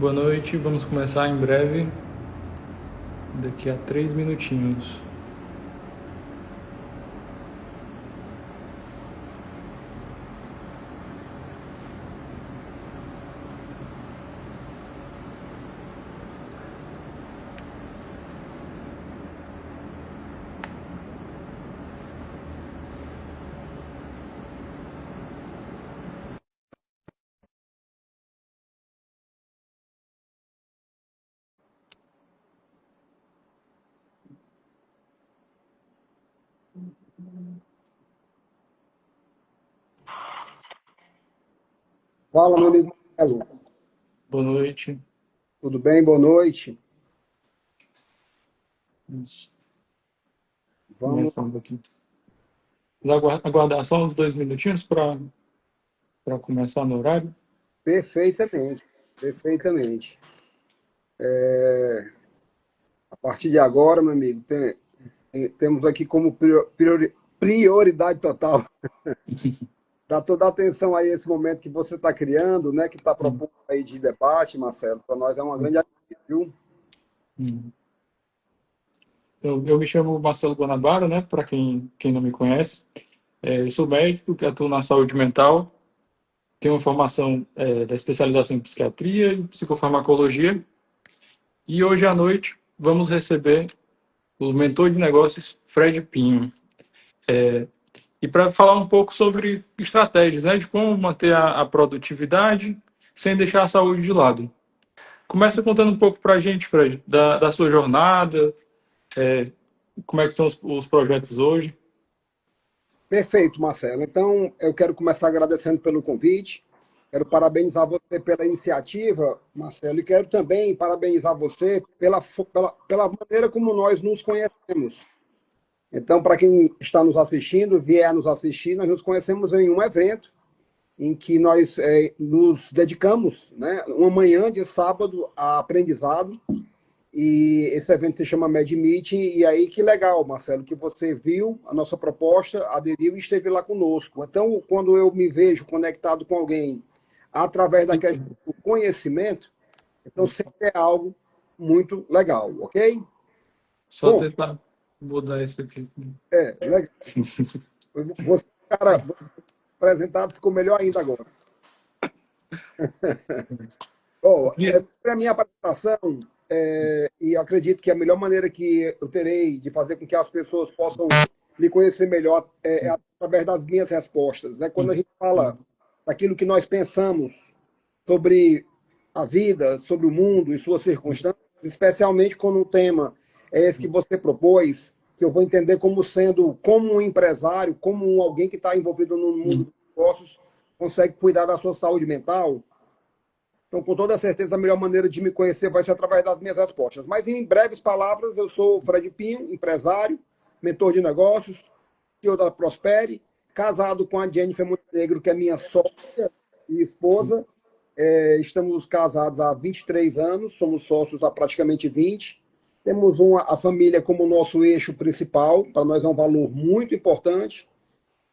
Boa noite, vamos começar em breve, daqui a 3 minutinhos. Fala, meu amigo Marcelo. Boa noite. Tudo bem? Boa noite. Vamos Vamos começando aqui. Aguardar só uns 2 minutinhos para começar no horário. perfeitamente. Perfeitamente. A partir de agora, meu amigo, temos aqui como prioridade total dar toda a atenção aí a esse momento que você está criando, né? Que está Hum, propondo aí de debate, Marcelo. Para nós é uma hum, grande alegria, viu? hum. Eu me chamo Marcelo Guanabara, né? Para quem não me conhece. Eu sou médico que atuo na saúde mental. Tenho uma formação da especialização em psiquiatria e psicofarmacologia. E hoje à noite vamos receber o mentor de negócios Fred Pinho. E para falar um pouco sobre estratégias, né, de como manter a produtividade sem deixar a saúde de lado. Começa contando um pouco para a gente, Fred, da sua jornada, é, como é que estão os projetos hoje. Perfeito, Marcelo. Então, eu quero começar agradecendo pelo convite. Quero parabenizar você pela iniciativa, Marcelo, e quero também parabenizar você pela maneira como nós nos conhecemos. Então, para quem está nos assistindo, vier nos assistir, nós nos conhecemos em um evento em que nós nos dedicamos, né, uma manhã de sábado a aprendizado, e esse evento se chama Mad Meeting, e aí que legal, Marcelo, que você viu a nossa proposta, aderiu e esteve lá conosco. Então, quando eu me vejo conectado com alguém através da questão do conhecimento, então sempre é algo muito legal, ok? Só Bom, tentar mudar isso aqui. legal. Você, cara, apresentado ficou melhor ainda agora. Bom, essa é a minha apresentação, e acredito que a melhor maneira que eu terei de fazer com que as pessoas possam me conhecer melhor é através das minhas respostas. Né? Quando a gente fala daquilo que nós pensamos sobre a vida, sobre o mundo e suas circunstâncias, especialmente quando o tema é esse que você propôs, que eu vou entender como sendo, como um empresário, como alguém que está envolvido no mundo dos negócios, consegue cuidar da sua saúde mental. Então, com toda certeza, a melhor maneira de me conhecer vai ser através das minhas respostas. Mas, em breves palavras, eu sou o Fred Pinho, empresário, mentor de negócios, CEO da Prospere, casado com a Jennifer Montenegro, que é minha sócia e esposa. Estamos casados há 23 anos, somos sócios há praticamente 20. Temos a família como nosso eixo principal, para nós é um valor muito importante.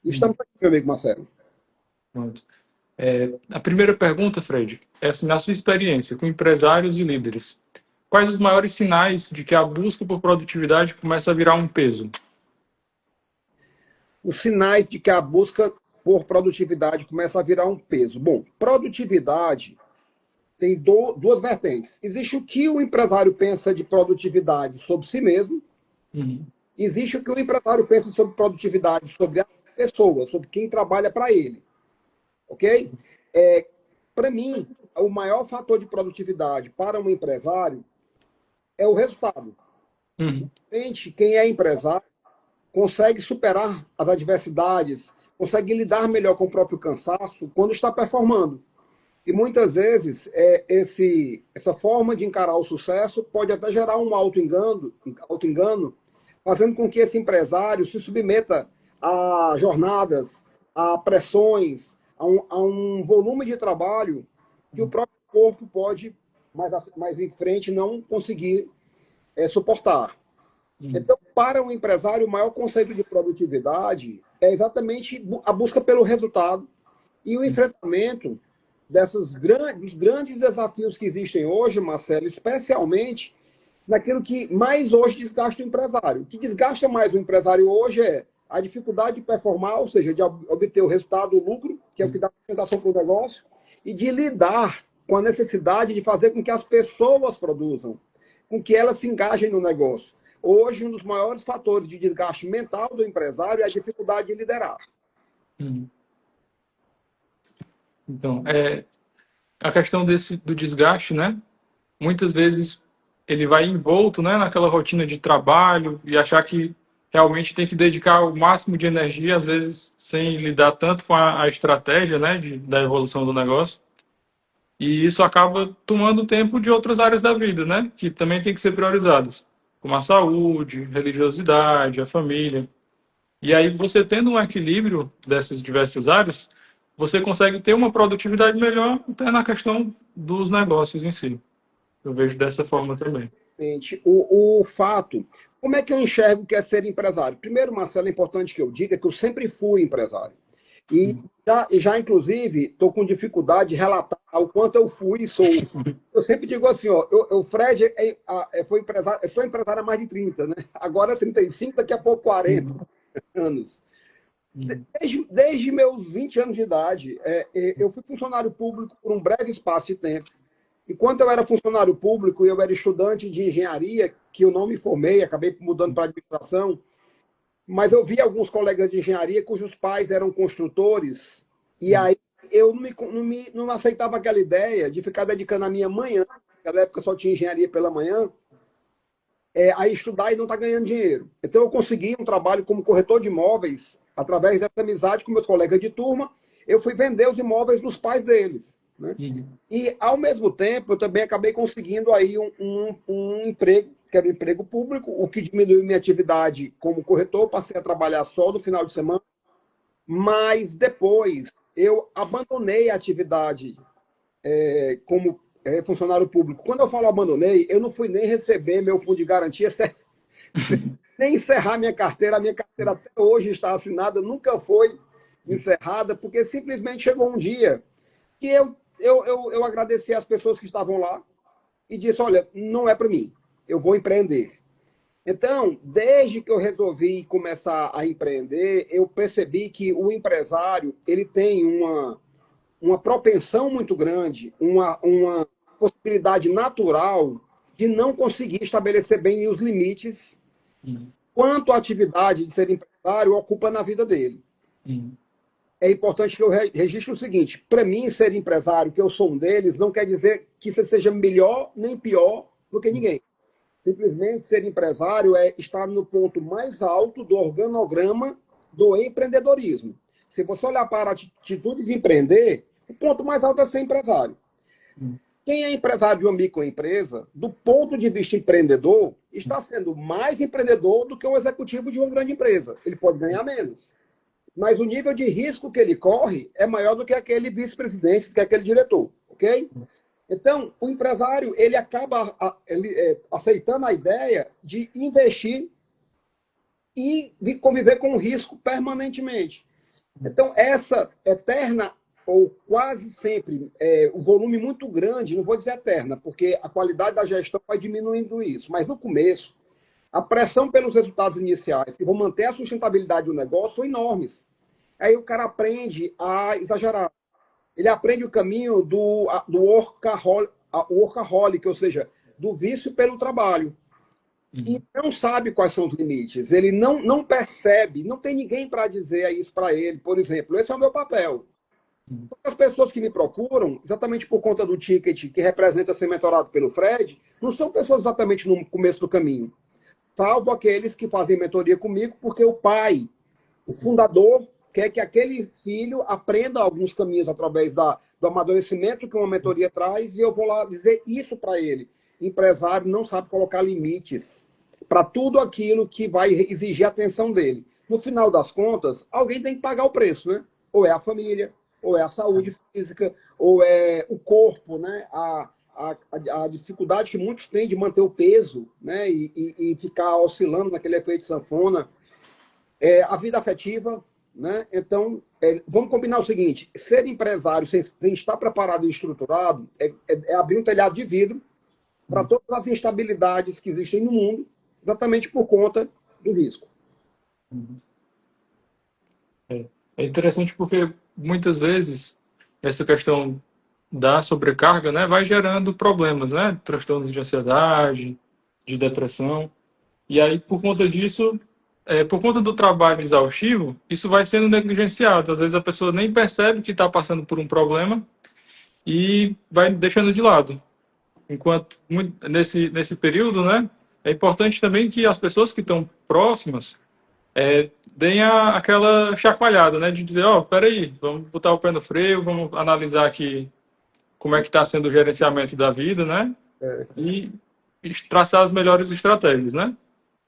E estamos aqui, meu amigo Marcelo. Pronto. A primeira pergunta, Fred, é assim, na sua experiência com empresários e líderes, quais os maiores sinais de que a busca por produtividade começa a virar um peso? Os sinais de que a busca por produtividade começa a virar um peso. Bom, produtividade tem duas vertentes. Existe o que o empresário pensa de produtividade sobre si mesmo, Uhum. existe o que o empresário pensa sobre produtividade sobre a pessoa, sobre quem trabalha para ele, ok? Para mim, o maior fator de produtividade para um empresário é o resultado. Uhum. Gente, quem é empresário consegue superar as adversidades, consegue lidar melhor com o próprio cansaço quando está performando. E muitas vezes essa forma de encarar o sucesso pode até gerar um auto-engano, fazendo com que esse empresário se submeta a jornadas, a pressões, a um volume de trabalho que o próprio corpo pode, mais em frente, não conseguir suportar. Uhum. Então, para o empresário, o maior conceito de produtividade é exatamente a busca pelo resultado e o enfrentamento. dos grandes desafios que existem hoje, Marcelo, especialmente naquilo que mais hoje desgasta o empresário. O que desgasta mais o empresário hoje é a dificuldade de performar, ou seja, de obter o resultado, o lucro, que é o que dá sustentação para o negócio, e de lidar com a necessidade de fazer com que as pessoas produzam, com que elas se engajem no negócio. Hoje, um dos maiores fatores de desgaste mental do empresário é a dificuldade de liderar. Então, a questão do desgaste, né? Muitas vezes ele vai envolto, né, naquela rotina de trabalho e achar que realmente tem que dedicar o máximo de energia, às vezes sem lidar tanto com a estratégia, né, da evolução do negócio. E isso acaba tomando tempo de outras áreas da vida, né, que também tem que ser priorizadas, como a saúde, religiosidade, a família. E aí você tendo um equilíbrio dessas diversas áreas, você consegue ter uma produtividade melhor até na questão dos negócios em si. Eu vejo dessa forma também. O fato, como é que eu enxergo que é ser empresário? Primeiro, Marcelo, é importante que eu diga que eu sempre fui empresário. E já inclusive, estou com dificuldade de relatar o quanto eu fui e sou. Eu sempre digo assim, ó, o Fred foi empresário, eu sou empresário há mais de 30, né? Agora 35, daqui a pouco 40 anos. Desde meus 20 anos de idade, eu fui funcionário público por um breve espaço de tempo. Enquanto eu era funcionário público, eu era estudante de engenharia, que eu não me formei, acabei mudando para administração, mas eu vi alguns colegas de engenharia cujos pais eram construtores, e aí eu não aceitava aquela ideia de ficar dedicando a minha manhã, naquela época só tinha engenharia pela manhã, a estudar e não estar ganhando dinheiro. Então eu consegui um trabalho como corretor de imóveis, através dessa amizade com meus colegas de turma, eu fui vender os imóveis dos pais deles. Né? E, ao mesmo tempo, eu também acabei conseguindo aí um emprego, que era um emprego público, o que diminuiu minha atividade como corretor, passei a trabalhar só no final de semana, mas depois eu abandonei a atividade como funcionário público. Quando eu falo abandonei, eu não fui nem receber meu fundo de garantia, nem encerrar minha carteira. A minha carteira até hoje está assinada, nunca foi encerrada, porque simplesmente chegou um dia que eu agradeci às pessoas que estavam lá e disse, olha, não é para mim, eu vou empreender. Então, desde que eu resolvi começar a empreender, eu percebi que o empresário ele tem uma propensão muito grande, uma possibilidade natural de não conseguir estabelecer bem os limites quanto a atividade de ser empresário ocupa na vida dele. É importante que eu registre o seguinte, para mim, ser empresário, que eu sou um deles, não quer dizer que você seja melhor nem pior do que ninguém. Simplesmente ser empresário é estar no ponto mais alto do organograma do empreendedorismo. Se você olhar para atitudes de empreender, o ponto mais alto é ser empresário. Quem é empresário de uma microempresa, do ponto de vista empreendedor, está sendo mais empreendedor do que o executivo de uma grande empresa. Ele pode ganhar menos. Mas o nível de risco que ele corre é maior do que aquele vice-presidente, do que aquele diretor, ok? Então, o empresário, ele acaba aceitando a ideia de investir e de conviver com o risco permanentemente. Então, essa eterna, ou quase sempre, um volume muito grande, não vou dizer eterna, porque a qualidade da gestão vai diminuindo isso, mas no começo, a pressão pelos resultados iniciais, que vão manter a sustentabilidade do negócio, são enormes. Aí o cara aprende a exagerar. Ele aprende o caminho do workaholic, ou seja, do vício pelo trabalho. E não sabe quais são os limites. Ele não percebe, não tem ninguém para dizer isso para ele. Por exemplo, esse é o meu papel. As pessoas que me procuram, exatamente por conta do ticket que representa ser mentorado pelo Fred, não são pessoas exatamente no começo do caminho. Salvo aqueles que fazem mentoria comigo, porque o pai, o fundador, quer que aquele filho aprenda alguns caminhos através do amadurecimento que uma mentoria traz, e eu vou lá dizer isso para ele. Empresário não sabe colocar limites para tudo aquilo que vai exigir a atenção dele. No final das contas, alguém tem que pagar o preço, né? Ou é a família, ou é a saúde física, ou é o corpo, né? A dificuldade que muitos têm de manter o peso, né? E ficar oscilando naquele efeito sanfona. A vida afetiva, né? Então, vamos combinar o seguinte: ser empresário sem estar preparado e estruturado é abrir um telhado de vidro para todas as instabilidades que existem no mundo, exatamente por conta do risco. É interessante porque muitas vezes essa questão da sobrecarga, né, vai gerando problemas, né, transtornos de ansiedade, de depressão, e aí por conta disso, por conta do trabalho exaustivo, isso vai sendo negligenciado. Às vezes a pessoa nem percebe que está passando por um problema e vai deixando de lado. Enquanto nesse período, né, é importante também que as pessoas que estão próximas deem aquela chacoalhada, né, de dizer, ó, peraí, vamos botar o pé no freio, vamos analisar aqui como é que está sendo o gerenciamento da vida, né, e traçar as melhores estratégias, né.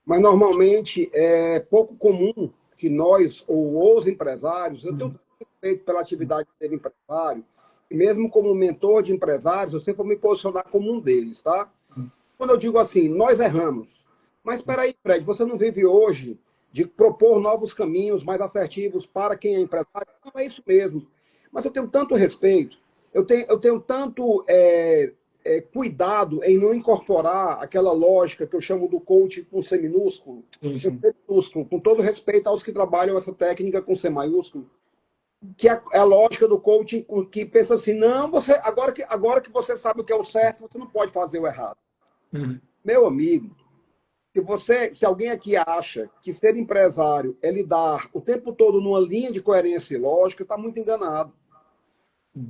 Mas normalmente é pouco comum que nós, ou os empresários, eu tenho respeito pela atividade de ser empresário, e mesmo como mentor de empresários, eu sempre vou me posicionar como um deles, tá? Quando eu digo assim, nós erramos. Mas espera aí, Fred, você não vive hoje de propor novos caminhos mais assertivos para quem é empresário? Não é isso mesmo. Mas eu tenho tanto respeito, eu tenho tanto cuidado em não incorporar aquela lógica que eu chamo do coaching com C minúsculo, com todo respeito aos que trabalham essa técnica com C maiúsculo, que é a lógica do coaching que pensa assim, não, você agora que você sabe o que é o certo, você não pode fazer o errado. Meu amigo, se alguém aqui acha que ser empresário é lidar o tempo todo numa linha de coerência e lógica, está muito enganado.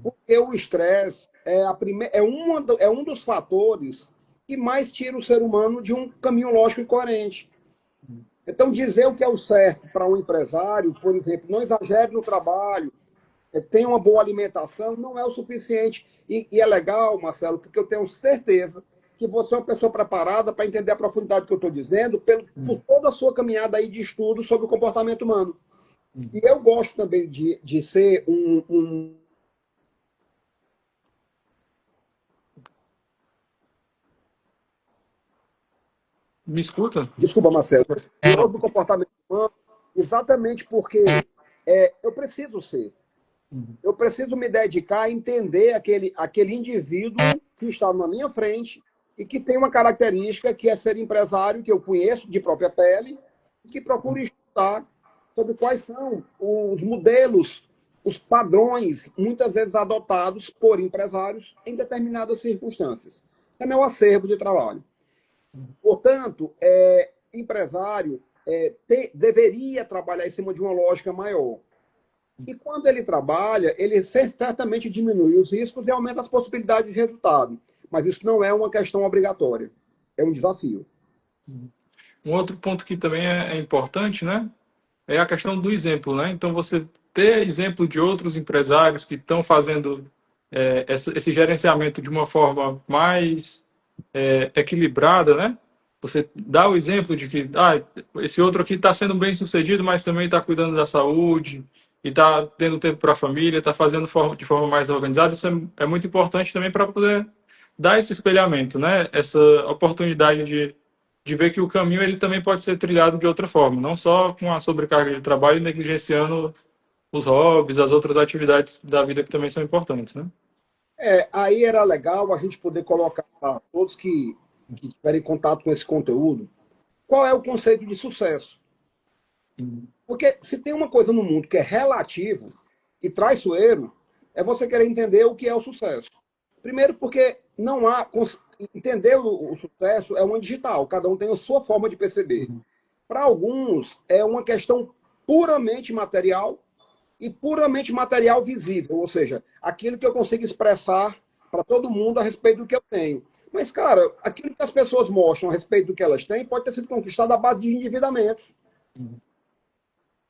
Porque o estresse é um dos fatores que mais tira o ser humano de um caminho lógico e coerente. Então, dizer o que é o certo para um empresário, por exemplo, não exagere no trabalho, tenha uma boa alimentação, não é o suficiente. E é legal, Marcelo, porque eu tenho certeza que você é uma pessoa preparada para entender a profundidade que eu estou dizendo, por toda a sua caminhada aí de estudo sobre o comportamento humano. E eu gosto também de ser Me escuta? Desculpa, Marcelo. Do comportamento humano, exatamente porque eu preciso ser. Eu preciso me dedicar a entender aquele indivíduo que está na minha frente e que tem uma característica que é ser empresário, que eu conheço de própria pele, e que procuro estudar sobre quais são os modelos, os padrões, muitas vezes adotados por empresários em determinadas circunstâncias. É meu acervo de trabalho. Portanto, empresário deveria trabalhar em cima de uma lógica maior. E quando ele trabalha, ele certamente diminui os riscos e aumenta as possibilidades de resultado. Mas isso não é uma questão obrigatória. É um desafio. Um outro ponto que também é importante, né, é a questão do exemplo, né? Então, você ter exemplo de outros empresários que estão fazendo esse gerenciamento de uma forma mais equilibrada, né? Você dá o exemplo de que esse outro aqui está sendo bem sucedido, mas também está cuidando da saúde e está tendo tempo para a família, está fazendo de forma mais organizada. Isso é muito importante também para poder dar esse espelhamento, né? Essa oportunidade de ver que o caminho ele também pode ser trilhado de outra forma, não só com a sobrecarga de trabalho, negligenciando os hobbies, as outras atividades da vida que também são importantes, né? Aí era legal a gente poder colocar para todos que tiverem contato com esse conteúdo, qual é o conceito de sucesso. Porque se tem uma coisa no mundo que é relativo e traiçoeiro, é você querer entender o que é o sucesso. Primeiro porque não há... Entender o sucesso é uma digital, cada um tem a sua forma de perceber. Para alguns, é uma questão puramente material e puramente material visível, ou seja, aquilo que eu consigo expressar para todo mundo a respeito do que eu tenho. Mas, cara, aquilo que as pessoas mostram a respeito do que elas têm pode ter sido conquistado à base de endividamentos.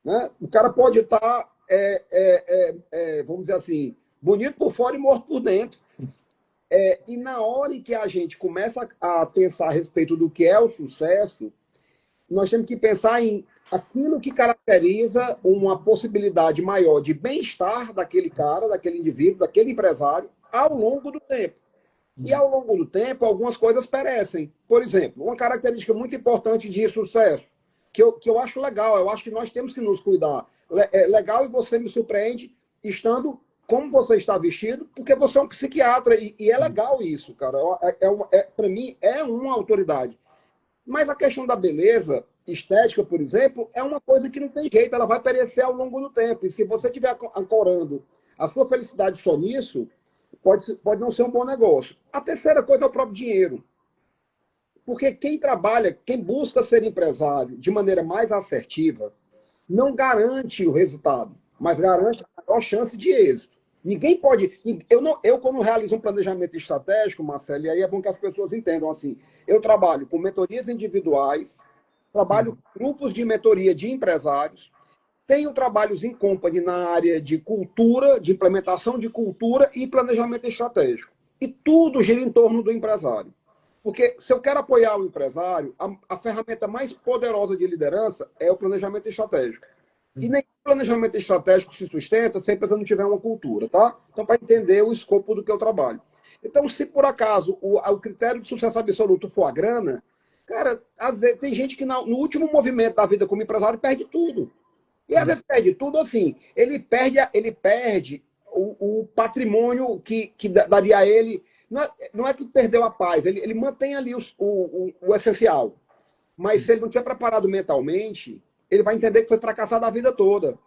Né? O cara pode estar, vamos dizer assim, bonito por fora e morto por dentro. E na hora em que a gente começa a pensar a respeito do que é o sucesso, nós temos que pensar em aquilo que caracteriza uma possibilidade maior de bem-estar daquele cara, daquele indivíduo, daquele empresário, ao longo do tempo. E ao longo do tempo, algumas coisas perecem. Por exemplo, uma característica muito importante de sucesso, que eu acho legal, eu acho que nós temos que nos cuidar. legal e você me surpreende estando como você está vestido, porque você é um psiquiatra e é legal isso, cara. Para mim, é uma autoridade. Mas a questão da beleza estética, por exemplo, é uma coisa que não tem jeito, ela vai perecer ao longo do tempo. E se você estiver ancorando a sua felicidade só nisso, pode não ser um bom negócio. A terceira coisa é o próprio dinheiro. Porque quem trabalha, quem busca ser empresário de maneira mais assertiva, não garante o resultado, mas garante a maior chance de êxito. Ninguém pode. Quando realizo um planejamento estratégico, Marcelo, e aí é bom que as pessoas entendam assim. Eu trabalho com mentorias individuais, trabalho com grupos de mentoria de empresários, tenho trabalhos em company na área de cultura, de implementação de cultura e planejamento estratégico. E tudo gira em torno do empresário. Porque se eu quero apoiar o empresário, a ferramenta mais poderosa de liderança é o planejamento estratégico. E nem planejamento estratégico se sustenta se a empresa não tiver uma cultura, tá? Então, para entender o escopo do que eu trabalho. Então, se por acaso o critério de sucesso absoluto for a grana, cara, às vezes, tem gente que no último movimento da vida como empresário perde tudo. E às vezes perde tudo assim. Ele perde o patrimônio que daria a ele. Não é que perdeu a paz, ele mantém ali o essencial. Mas se ele não estiver preparado mentalmente, ele vai entender que foi fracassado a vida toda.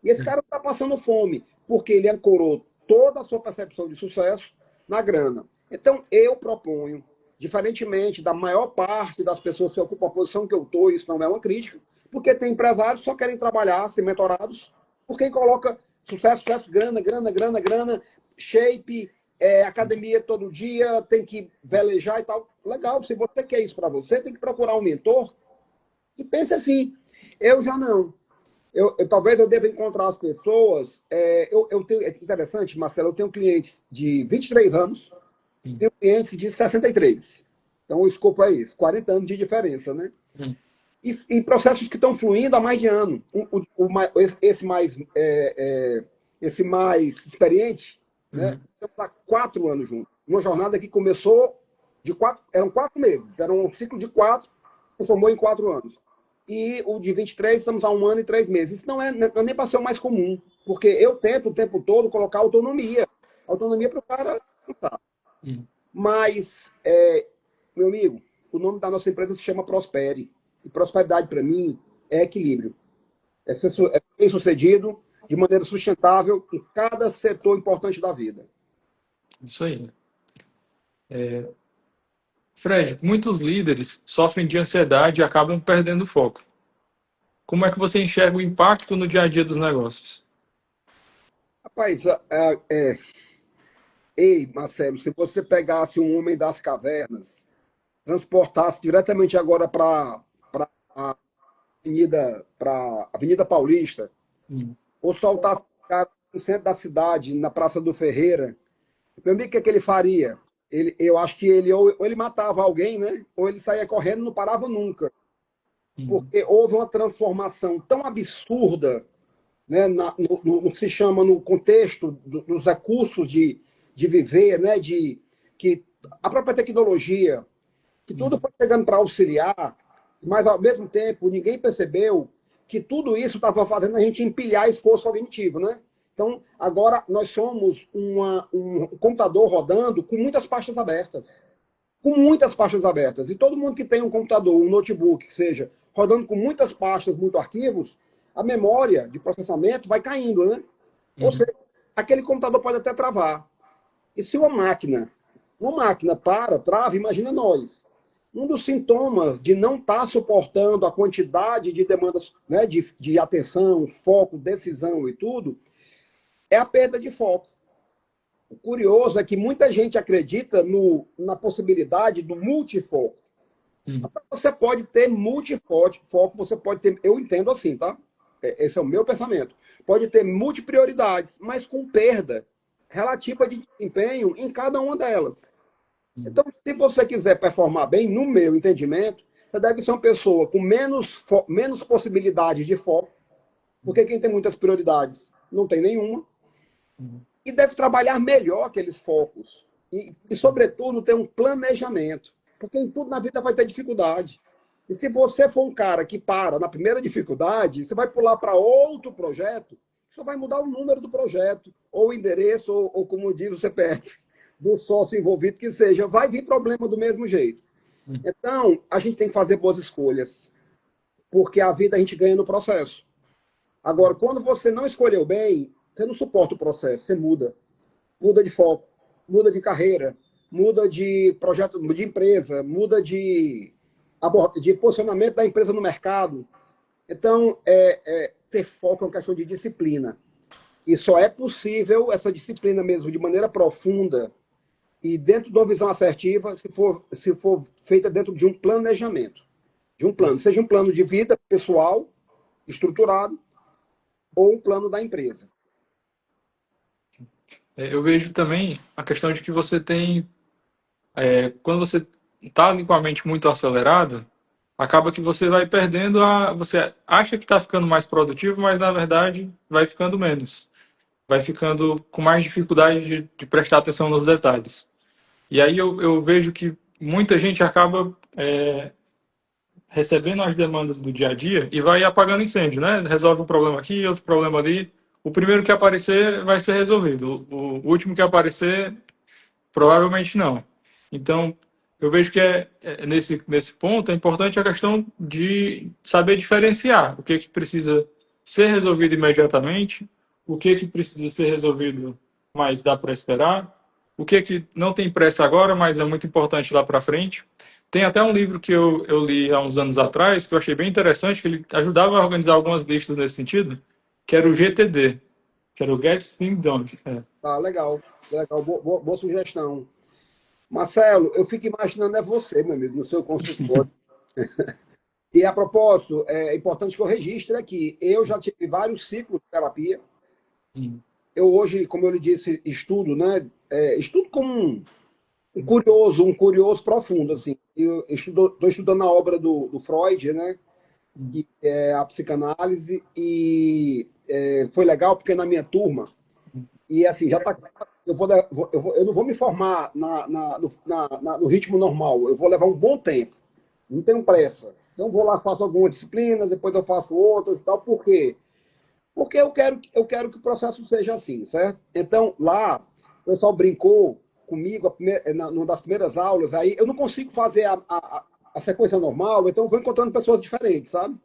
E esse cara está passando fome, porque ele ancorou toda a sua percepção de sucesso na grana. Então, eu proponho, diferentemente da maior parte das pessoas que ocupam a posição que eu estou, isso não é uma crítica, porque tem empresários que só querem trabalhar, ser mentorados, por quem coloca sucesso, sucesso, grana, grana, grana, grana, shape, academia todo dia, tem que velejar e tal. Legal, se você quer isso para você, tem que procurar um mentor e pense assim. Eu já não. Talvez eu deva encontrar as pessoas. É interessante, Marcelo, eu tenho clientes de 23 anos, tenho clientes de 63. Então o escopo é esse, 40 anos de diferença, né? E processos que estão fluindo há mais de ano. Esse mais experiente, né? Estamos há 4 anos juntos. Uma jornada que começou eram 4 meses, era um ciclo de 4, transformou em 4 anos. E o de 23, estamos há 1 ano e 3 meses. Isso não é nem para ser o mais comum, porque eu tento o tempo todo colocar autonomia. Autonomia para o cara pensar. Mas, meu amigo, o nome da nossa empresa se chama Prospere. E prosperidade, para mim, é equilíbrio. É ser bem-sucedido de maneira sustentável em cada setor importante da vida. Isso aí. Fred, muitos líderes sofrem de ansiedade e acabam perdendo o foco. Como é que você enxerga o impacto no dia a dia dos negócios? Rapaz, ei, Marcelo, se você pegasse um homem das cavernas, transportasse diretamente agora para a Avenida Paulista, ou soltasse o cara no centro da cidade, na Praça do Ferreira, meu amigo, o que, é que ele faria? Eu acho que ele ou ele matava alguém, né? Ou ele saía correndo e não parava nunca. Porque houve uma transformação tão absurda, né, no que se chama no contexto dos recursos de viver, né, que a própria tecnologia, que tudo foi chegando para auxiliar, mas ao mesmo tempo ninguém percebeu que tudo isso estava fazendo a gente empilhar esforço cognitivo, né? Então, agora nós somos um computador rodando com muitas pastas abertas. Com muitas pastas abertas. E todo mundo que tem um computador, um notebook, que seja, rodando com muitas pastas, muitos arquivos, a memória de processamento vai caindo, né? Ou seja, aquele computador pode até travar. E se uma máquina trava, imagina nós. Um dos sintomas de não estar suportando a quantidade de demandas, né, de atenção, foco, decisão e tudo, é a perda de foco. O curioso é que muita gente acredita na possibilidade do multifoco. Você pode ter multifoco, você pode ter, eu entendo assim, tá? Esse é o meu pensamento. Pode ter multiprioridades, mas com perda relativa de desempenho em cada uma delas. Então, se você quiser performar bem, no meu entendimento, você deve ser uma pessoa com menos possibilidades de foco, porque quem tem muitas prioridades não tem nenhuma, e deve trabalhar melhor aqueles focos. Sobretudo, ter um planejamento. Porque em tudo na vida vai ter dificuldade. E se você for um cara que para na primeira dificuldade, você vai pular para outro projeto, só vai mudar o número do projeto, ou o endereço, ou como diz o CPF do sócio envolvido, que seja, vai vir problema do mesmo jeito. Então, a gente tem que fazer boas escolhas, porque a vida a gente ganha no processo. Agora, quando você não escolheu bem, você não suporta o processo, você muda. Muda de foco, muda de carreira, muda de projeto, de empresa, muda de posicionamento da empresa no mercado. Então, ter foco é uma questão de disciplina. E só é possível essa disciplina mesmo, de maneira profunda e dentro de uma visão assertiva, se for feita dentro de um planejamento. De um plano. Seja um plano de vida pessoal, estruturado, ou um plano da empresa. Eu vejo também a questão de que você tem, quando você está ali com a mente muito acelerada, acaba que você vai perdendo você acha que está ficando mais produtivo, mas na verdade vai ficando menos. Vai ficando com mais dificuldade de prestar atenção nos detalhes. E aí eu vejo que muita gente acaba recebendo as demandas do dia a dia e vai apagando incêndio, né? Resolve um problema aqui, outro problema ali. O primeiro que aparecer vai ser resolvido. O último que aparecer, provavelmente não. Então, eu vejo que nesse ponto é importante a questão de saber diferenciar o que precisa ser resolvido imediatamente, o que precisa ser resolvido, mas dá para esperar, o que não tem pressa agora, mas é muito importante lá para frente. Tem até um livro que eu li há uns anos atrás, que eu achei bem interessante, que ele ajudava a organizar algumas listas nesse sentido, que era o GTD, que era o Get Things Done. Tá, legal. Legal. Boa sugestão. Marcelo, eu fico imaginando você, meu amigo, no seu consultório. E a propósito, é importante que eu registre aqui. Eu já tive vários ciclos de terapia. Eu hoje, como eu lhe disse, estudo, né? Estudo como um curioso profundo, assim. Eu estou estudando a obra do Freud, né? Que é a psicanálise, e foi legal porque na minha turma, e assim, já está. Eu não vou me formar no ritmo normal, eu vou levar um bom tempo, não tenho pressa. Então, vou lá, faço algumas disciplinas, depois eu faço outras e tal. Por quê? Porque eu quero que o processo seja assim, certo? Então, lá, o pessoal brincou comigo numa das primeiras aulas, aí eu não consigo fazer a sequência normal, então eu vou encontrando pessoas diferentes, sabe?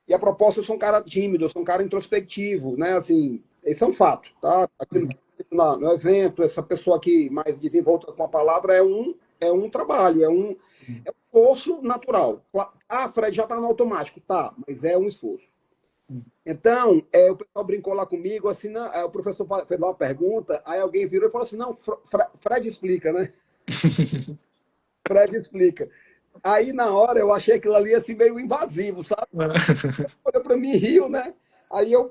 E a proposta, eu sou um cara tímido, eu sou um cara introspectivo, né? Assim, isso é um fato, tá? Aquilo que no evento, essa pessoa que mais desenvolta com a palavra é um trabalho, é um esforço natural. Ah, Fred, já está no automático. Tá, mas é um esforço. Então, o pessoal brincou lá comigo, assim, não, o professor fez lá uma pergunta, aí alguém virou e falou assim, não, Fred explica, né? Fred explica. Aí, na hora, eu achei aquilo ali, assim, meio invasivo, sabe? Olhou para mim e riu, né? Aí eu,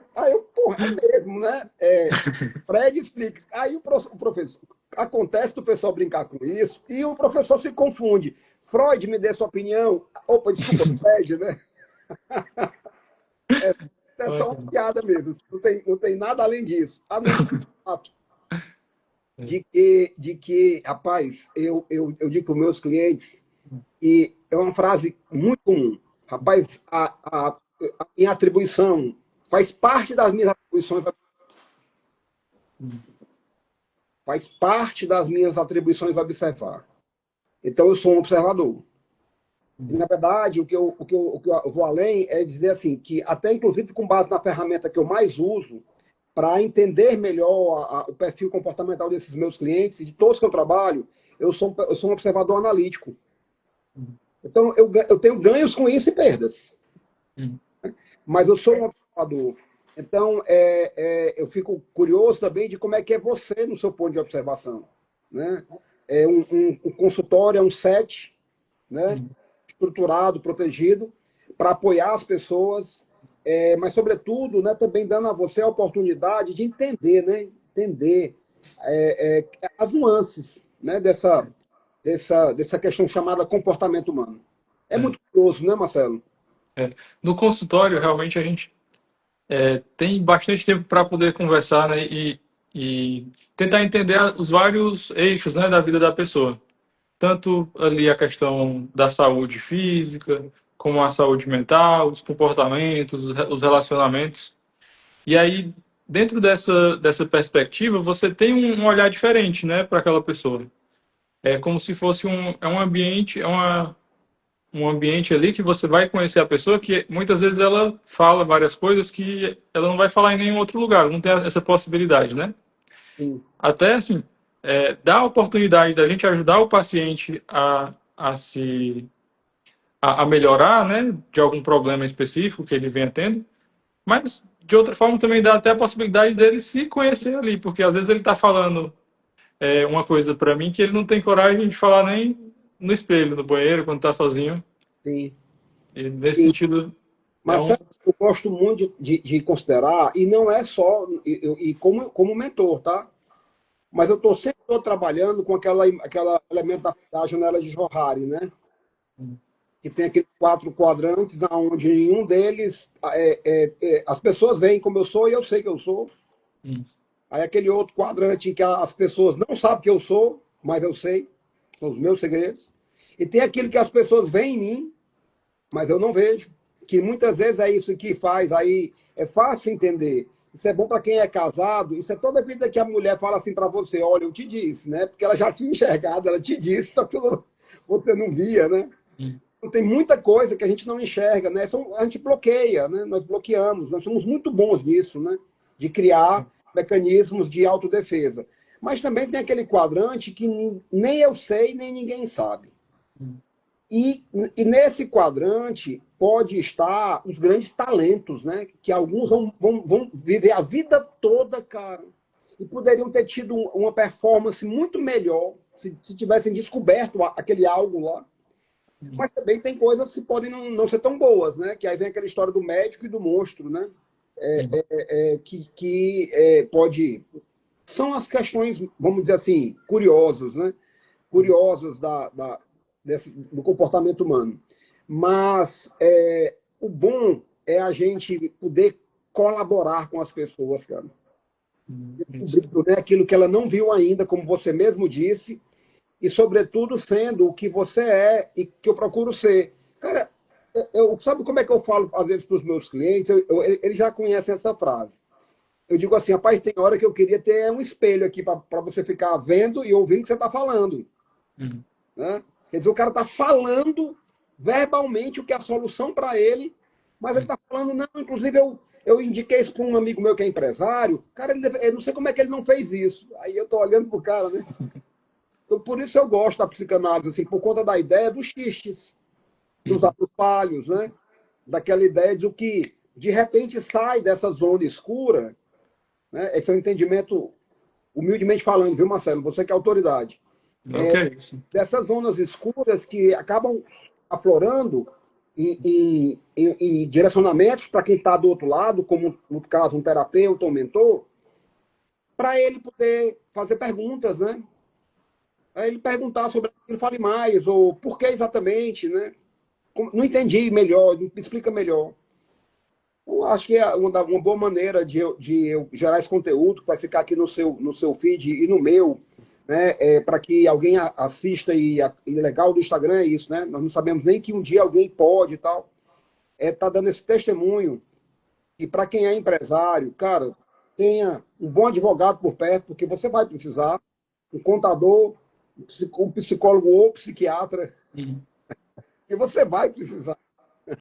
porra, é mesmo, né? Fred explica. Aí o professor, acontece do pessoal brincar com isso, e o professor se confunde. Freud, me dê sua opinião. Opa, desculpa, Fred, né? É só uma piada mesmo, não tem nada além disso. A não ser o fato de que, rapaz, eu digo para os meus clientes, e é uma frase muito comum, rapaz, a minha atribuição faz parte das minhas atribuições, faz parte das minhas atribuições observar. Então, eu sou um observador. E, na verdade, o que eu vou além é dizer assim, que até inclusive com base na ferramenta que eu mais uso, para entender melhor o perfil comportamental desses meus clientes e de todos que eu trabalho, eu sou um observador analítico. Então, eu tenho ganhos com isso e perdas. Mas eu sou um observador. Então, eu fico curioso também de como é que é você no seu ponto de observação. Né? Um consultório é um set, né? Estruturado, protegido, para apoiar as pessoas, mas, sobretudo, né, também dando a você a oportunidade de entender, né? Entender as nuances, né, dessa questão chamada comportamento humano. É muito curioso, né, Marcelo? No consultório, realmente, a gente tem bastante tempo para poder conversar, né, e tentar entender os vários eixos, né, da vida da pessoa. tanto ali a questão da saúde física, como a saúde mental, os comportamentos, os relacionamentos. E aí, dentro dessa perspectiva, você tem um olhar diferente, né, para aquela pessoa. É como se fosse um ambiente, um ambiente ali que você vai conhecer a pessoa que muitas vezes ela fala várias coisas que ela não vai falar em nenhum outro lugar, não tem essa possibilidade, né? Sim, Até assim, dá a oportunidade da gente ajudar o paciente a melhorar, né, de algum problema específico que ele venha tendo, mas de outra forma também dá até a possibilidade dele se conhecer ali, porque às vezes ele está falando uma coisa para mim que ele não tem coragem de falar nem no espelho, no banheiro, quando está sozinho. sim. E nesse E, sentido, é um. Marcelo, eu gosto muito de considerar, e não é só como mentor, tá? Mas eu estou sempre tô trabalhando com aquela elemento da janela de Johari, né? Que tem aqueles 4 quadrantes, onde nenhum deles. As pessoas veem como eu sou e eu sei que eu sou. Hum, Aí aquele outro quadrante em que as pessoas não sabem que eu sou, mas eu sei, são os meus segredos. E tem aquilo que as pessoas veem em mim, mas eu não vejo. Que muitas vezes é isso que faz, aí é fácil entender. Isso é bom para quem é casado, isso é toda vida que a mulher fala assim para você, olha, eu te disse, né? Porque ela já tinha enxergado, ela te disse, só que você não via, né? hum, Então, tem muita coisa que a gente não enxerga, né? A gente bloqueia, né? Nós bloqueamos, nós somos muito bons nisso, né? De criar mecanismos de autodefesa. Mas também tem aquele quadrante que nem eu sei, nem ninguém sabe. hum, E nesse quadrante pode estar os grandes talentos, né? Que alguns vão viver a vida toda, cara, e poderiam ter tido uma performance muito melhor se tivessem descoberto aquele algo lá. hum, Mas também tem coisas que podem não ser tão boas, né? Que aí vem aquela história do médico e do monstro, né? hum, Que pode. São as questões, vamos dizer assim, curiosas, né? Curiosas do comportamento humano. Mas o bom é a gente poder colaborar com as pessoas, cara. isso. Descobrindo, né, aquilo que ela não viu ainda, como você mesmo disse, e, sobretudo, sendo o que você é e que eu procuro ser. Cara, sabe como é que eu falo, às vezes, para os meus clientes? Eles já conhecem essa frase. Eu digo assim, rapaz, tem hora que eu queria ter um espelho aqui para você ficar vendo e ouvindo o que você está falando. Hum, Né? Quer dizer, o cara está falando verbalmente o que é a solução para ele, mas ele está falando, não, inclusive eu indiquei isso para um amigo meu que é empresário, cara, eu não sei como é que ele não fez isso. Aí eu estou olhando para o cara, né? Então, por isso eu gosto da psicanálise, assim, por conta da ideia dos xistes, dos hum, atos falhos, né? Daquela ideia de o que de repente sai dessa zona escura, né? Esse é um entendimento, humildemente falando, viu, Marcelo? Você que é autoridade. não que é isso. Dessas zonas escuras que acabam aflorando em direcionamentos para quem está do outro lado, como no caso um terapeuta ou um mentor, para ele poder fazer perguntas, né? Para ele perguntar sobre aquilo, fale mais, ou por que exatamente, né? Não entendi melhor, me explica melhor. Eu acho que é uma boa maneira de eu gerar esse conteúdo que vai ficar aqui no seu feed e no meu, né? Para que alguém assista e legal do Instagram é isso, né? Nós não sabemos nem que um dia alguém pode e tal. Tá dando esse testemunho. E para quem é empresário, cara, tenha um bom advogado por perto, porque você vai precisar, um contador, um psicólogo ou psiquiatra, Hum, e você vai precisar.